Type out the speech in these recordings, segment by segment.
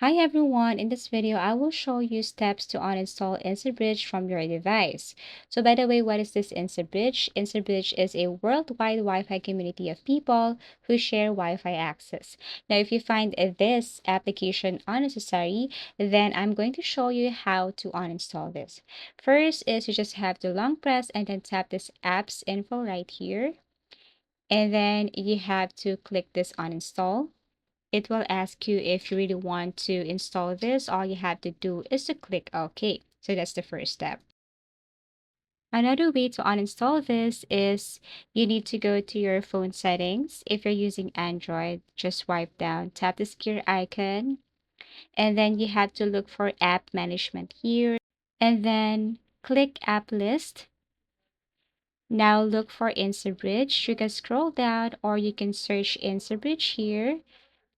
Hi everyone, in this video I will show you steps to uninstall Instabridge from your device. So by the way, what is this Instabridge? Instabridge is a worldwide Wi-Fi community of people who share Wi-Fi access. Now if you find this application unnecessary, then I'm going to show you how to uninstall this. First is you just have to long press and then tap this apps info right here. And then you have to click this uninstall. It will ask you if you really want to install this. All you have to do is to click OK. So that's the first step. Another way to uninstall this is you need to go to your phone settings. If you're using Android, just swipe down, tap the gear icon, and then you have to look for app management here, and then click app list. Now look for Instabridge. You can scroll down or you can search Instabridge here.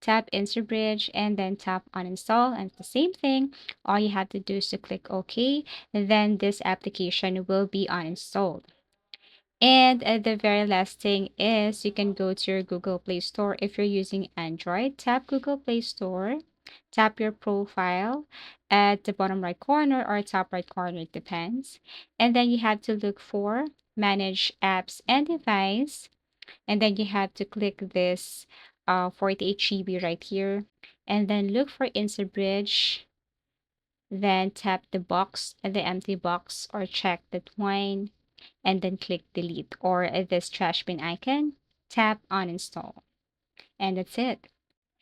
Tap Instabridge and then tap uninstall, and the same thing, all you have to do is to click OK, and then this application will be uninstalled. And the very last thing is you can go to your Google Play Store. If you're using Android, tap Google Play Store, tap your profile at the bottom right corner or top right corner, it depends, and then you have to look for manage apps and device, and then you have to click this 48 GB right here, and then look for Instabridge, then tap the box and the empty box or check that one, and then click delete or this trash bin icon, tap uninstall, and that's it.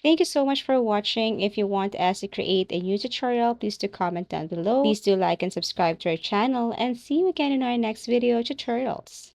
Thank you so much for watching. If you want us to create a new tutorial, please do comment down below. Please do like and subscribe to our channel, and see you again in our next video tutorials.